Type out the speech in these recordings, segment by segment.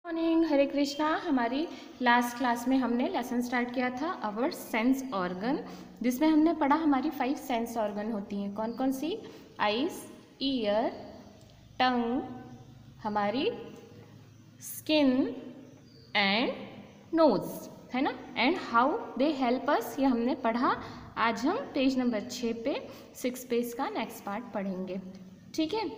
Morning, हरे कृष्णा। हमारी last class में हमने लेसन स्टार्ट किया था आवर सेंस ऑर्गन, जिसमें हमने पढ़ा हमारी 5 सेंस ऑर्गन होती हैं। कौन कौन सी? आईज, ईयर, टंग, हमारी स्किन एंड नोज, है ना। And how they help us, ये हमने पढ़ा। आज हम पेज नंबर 6 पे 6 पेज का नेक्स्ट पार्ट पढ़ेंगे, ठीक है।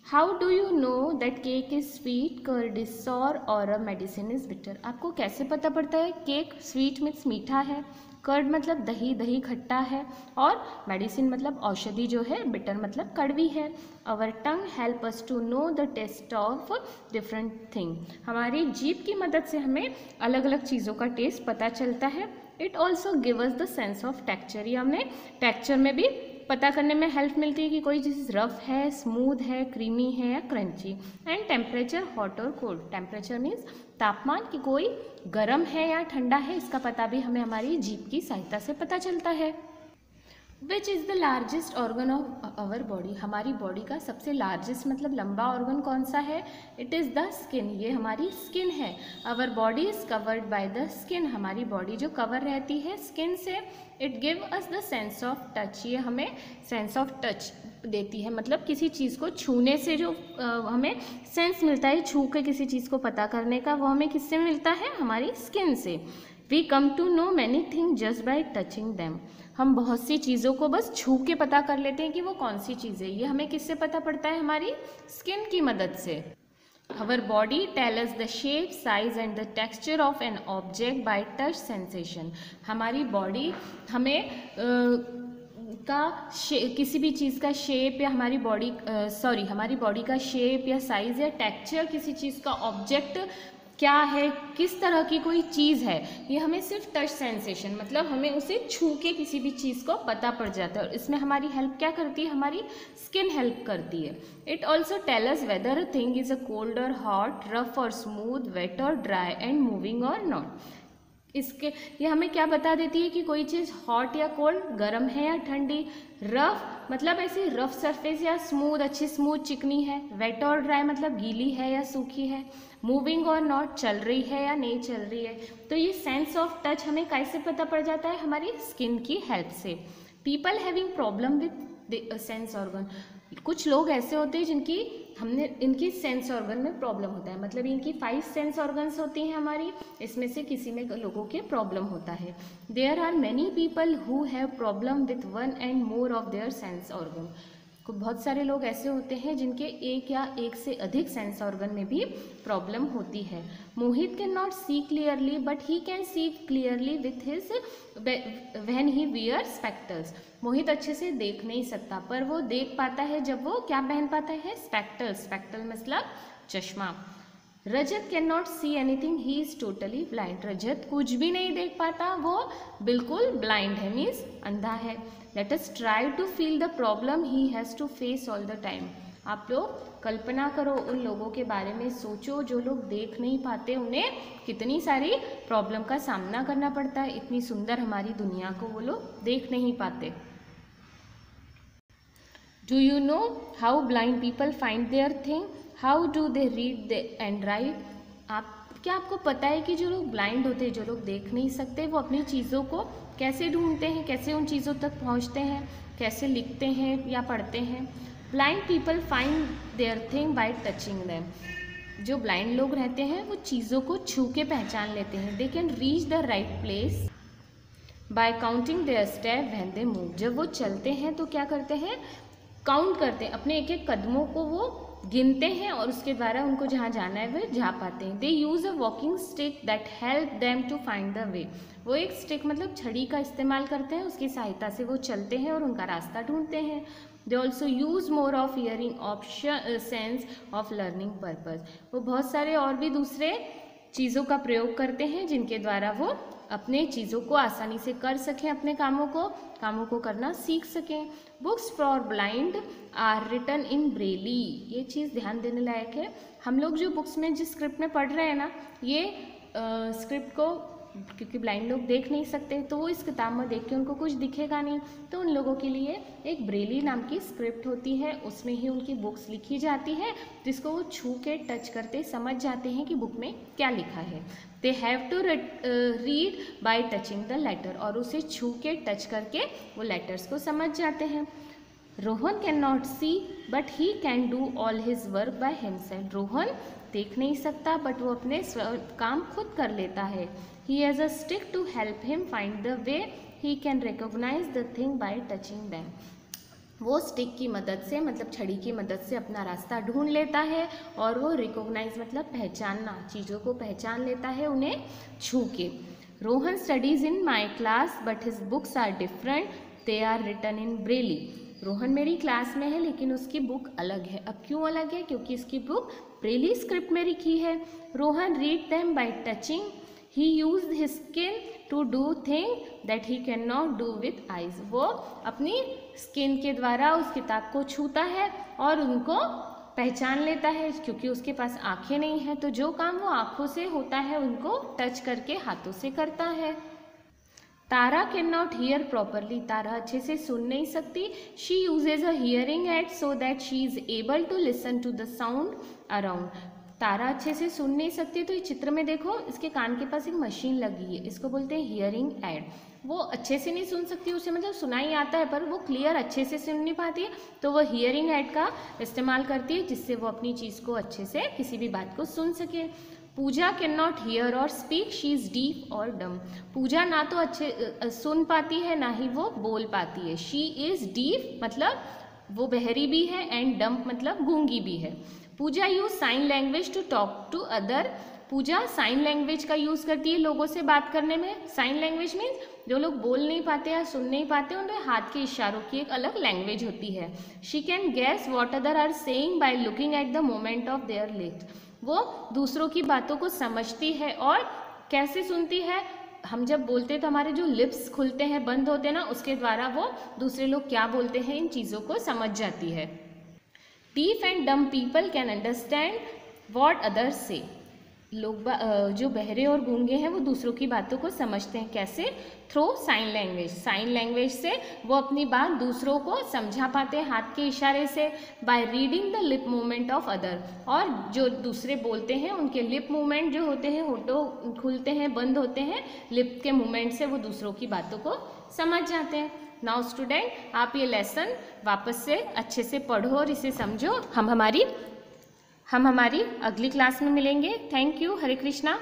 How do you know that cake is sweet, curd is sour और अ मेडिसिन इज बिटर। आपको कैसे पता पड़ता है केक स्वीट मीन्स मीठा है, कर्ड मतलब दही, दही खट्टा है, और मेडिसिन मतलब औषधि जो है, बिटर मतलब कड़वी है। Our tongue help us to know the taste of different thing. हमारी जीभ की मदद से हमें अलग अलग चीज़ों का टेस्ट पता चलता है। It also give us the sense of texture. ये हमें टेक्सचर में भी पता करने में हेल्प मिलती है कि कोई चीज़ रफ है, स्मूथ है, क्रीमी है या क्रंची। एंड टेम्परेचर, हॉट और कोल्ड। टेम्परेचर मीन्स तापमान, कि कोई गर्म है या ठंडा है, इसका पता भी हमें हमारी जीभ की सहायता से पता चलता है। Which is the largest organ of our body. हमारी बॉडी का सबसे लार्जेस्ट मतलब लंबा ऑर्गन कौन सा है? It is the skin. ये हमारी स्किन है। Our body is covered by the skin. हमारी बॉडी जो कवर रहती है स्किन से। It give us the sense of touch. ये हमें सेंस ऑफ टच देती है, मतलब किसी चीज़ को छूने से जो हमें सेंस मिलता है, छू के किसी चीज़ को पता करने का, वो हमें किससे मिलता है? हमारी स्किन से। We come to know many thing just by touching them. हम बहुत सी चीज़ों को बस छू के पता कर लेते हैं कि वो कौन सी चीज़ है। ये हमें किससे पता पड़ता है? हमारी स्किन की मदद से। Our body tells us the shape, size and the texture of an object by touch sensation. हमारी बॉडी हमें किसी भी चीज़ का शेप या हमारी बॉडी का शेप या साइज़ या टेक्सचर, किसी चीज़ का ऑब्जेक्ट क्या है, किस तरह की कोई चीज़ है, ये हमें सिर्फ टच सेंसेशन, मतलब हमें उसे छू के किसी भी चीज़ को पता पड़ जाता है। और इसमें हमारी हेल्प क्या करती है? हमारी स्किन हेल्प करती है। It also tell us whether a thing is a cold or hot, rough or smooth, wet or dry and moving or not. ये हमें क्या बता देती है कि कोई चीज़ हॉट या कोल्ड, गर्म है या ठंडी, रफ मतलब ऐसी रफ सरफेस या स्मूथ, अच्छी स्मूथ चिकनी है, वेट और ड्राई मतलब गीली है या सूखी है, मूविंग और नॉट चल रही है या नहीं चल रही है। तो ये सेंस ऑफ टच हमें कैसे पता पड़ जाता है? हमारी स्किन की हेल्प से। People having problem with sense organ. कुछ लोग ऐसे होते हैं इनकी सेंस ऑर्गन में प्रॉब्लम होता है, मतलब इनकी 5 सेंस ऑर्गन्स होती हैं हमारी, इसमें से किसी में लोगों के प्रॉब्लम होता है। There are many people who have problem with 1 and more of their sense organ. बहुत सारे लोग ऐसे होते हैं जिनके एक या एक से अधिक सेंस ऑर्गन में भी प्रॉब्लम होती है। Mohit can not see clearly but he can see clearly with his when he wear spectacles. Mohit अच्छे से देख नहीं सकता, पर वो देख पाता है जब वो क्या पहन पाता है? स्पेक्टल्स। स्पेक्टल मतलब चश्मा। Rajat can not see anything, he is totally blind. Rajat कुछ भी नहीं देख पाता, वो बिल्कुल ब्लाइंड है, मीन्स अंधा है। Let us try to feel the problem he has to face all the time. आप लोग कल्पना करो, उन लोगों के बारे में सोचो जो लोग देख नहीं पाते, उन्हें कितनी सारी प्रॉब्लम का सामना करना पड़ता है। इतनी सुंदर हमारी दुनिया को वो लोग देख नहीं पाते। Do you know how blind people find there thing? How do they read and right? क्या आपको पता है कि जो लोग ब्लाइंड होते हैं, जो लोग देख नहीं सकते, वो अपनी चीज़ों को कैसे ढूंढते हैं, कैसे उन चीज़ों तक पहुंचते हैं, कैसे लिखते हैं या पढ़ते हैं? Blind people find there thing by touching them. जो ब्लाइंड लोग रहते हैं वो चीज़ों को छू के पहचान लेते हैं। They can reach the right place by counting their step when they move. जब वो चलते हैं तो क्या करते हैं? काउंट करते हैं, अपने एक एक कदमों को वो गिनते हैं और उसके द्वारा उनको जहाँ जाना है वे जा पाते हैं। They use a walking stick that help them to find the way. वो एक स्टिक मतलब छड़ी का इस्तेमाल करते हैं, उसकी सहायता से वो चलते हैं और उनका रास्ता ढूंढते हैं। They also use more of hearing option sense of learning purpose. वो बहुत सारे और भी दूसरे चीज़ों का प्रयोग करते हैं जिनके द्वारा वो अपने चीज़ों को आसानी से कर सकें, अपने कामों को करना सीख सकें। Books for blind are written in Braille. ये चीज़ ध्यान देने लायक है। हम लोग जो बुक्स में जिस स्क्रिप्ट में पढ़ रहे हैं ना, ये स्क्रिप्ट को क्योंकि ब्लाइंड लोग देख नहीं सकते, तो वो इस किताब में देख के उनको कुछ दिखेगा नहीं, तो उन लोगों के लिए एक ब्रेली नाम की स्क्रिप्ट होती है, उसमें ही उनकी बुक्स लिखी जाती है, जिसको वो छू के टच करते समझ जाते हैं कि बुक में क्या लिखा है। They have to read by touching the letter, और उसे छू के टच करके वो लेटर्स को समझ जाते हैं। Rohan can not see but he can do all his work by himself. Rohan देख नहीं सकता बट वो अपने काम खुद कर लेता है। He has a stick to help him find the way, he can recognize the thing by touching them. वो स्टिक की मदद से, मतलब छड़ी की मदद से अपना रास्ता ढूंढ लेता है, और वो रिकॉग्नाइज मतलब पहचानना, चीज़ों को पहचान लेता है उन्हें छू के। Rohan studies in my class but his books are different, they are written in Braille. Rohan मेरी क्लास में है लेकिन उसकी बुक अलग है। अब क्यों अलग है? क्योंकि इसकी बुक ब्रेली स्क्रिप्ट में लिखी है। Rohan read them by touching, he used his skin to do thing that he can not do with eyes. वो अपनी स्किन के द्वारा उस किताब को छूता है और उनको पहचान लेता है, क्योंकि उसके पास आंखें नहीं हैं, तो जो काम वो आंखों से होता है उनको टच करके हाथों से करता है। Tara can not hear properly, Tara अच्छे से सुन नहीं सकती। She uses a hearing aid so that she is able to listen to the sound around. Tara अच्छे से सुन नहीं सकती, तो ये चित्र में देखो, इसके कान के पास एक मशीन लगी है, इसको बोलते हैं हियरिंग एड। वो अच्छे से नहीं सुन सकती, उसे मतलब सुनाई आता है पर वो क्लियर अच्छे से सुन नहीं पाती है, तो वो हियरिंग एड का इस्तेमाल करती है, जिससे वो अपनी चीज़ को अच्छे से, किसी भी बात को सुन सके। पूजा कैन नॉट हियर और स्पीक, शी इज़ डीफ और डम। पूजा ना तो अच्छे सुन पाती है, ना ही वो बोल पाती है। शी इज़ डीफ मतलब वो बहरी भी है, एंड डम मतलब गूंगी भी है। Pooja use sign language to talk to other, Pooja sign language का यूज़ करती है लोगों से बात करने में। साइन लैंग्वेज मीन्स जो लोग बोल नहीं पाते या सुन नहीं पाते, उनके हाथ के इशारों की एक अलग लैंग्वेज होती है। She can guess what other are saying by looking at the moment of their lips. वो दूसरों की बातों को समझती है, और कैसे सुनती है? हम जब बोलते हैं तो हमारे जो लिप्स खुलते हैं, बंद होते हैं ना, उसके द्वारा वो दूसरे लोग क्या बोलते हैं इन चीज़ों को समझ जाती है। Deaf and dumb people can understand what others से। लोग जो बहरे और गूंगे हैं वो दूसरों की बातों को समझते हैं, कैसे? Through sign language. Sign language से वो अपनी बात दूसरों को समझा पाते हैं हाथ के इशारे से। By reading the lip movement of other, और जो दूसरे बोलते हैं उनके लिप मूवमेंट जो होते हैं, होठों खुलते हैं बंद होते हैं, लिप के मूवमेंट से वो दूसरों की बातों को समझ जाते हैं। नाउ स्टूडेंट, आप ये लेसन वापस से अच्छे से पढ़ो और इसे समझो। हम हमारी अगली क्लास में मिलेंगे। Thank you. हरे कृष्णा।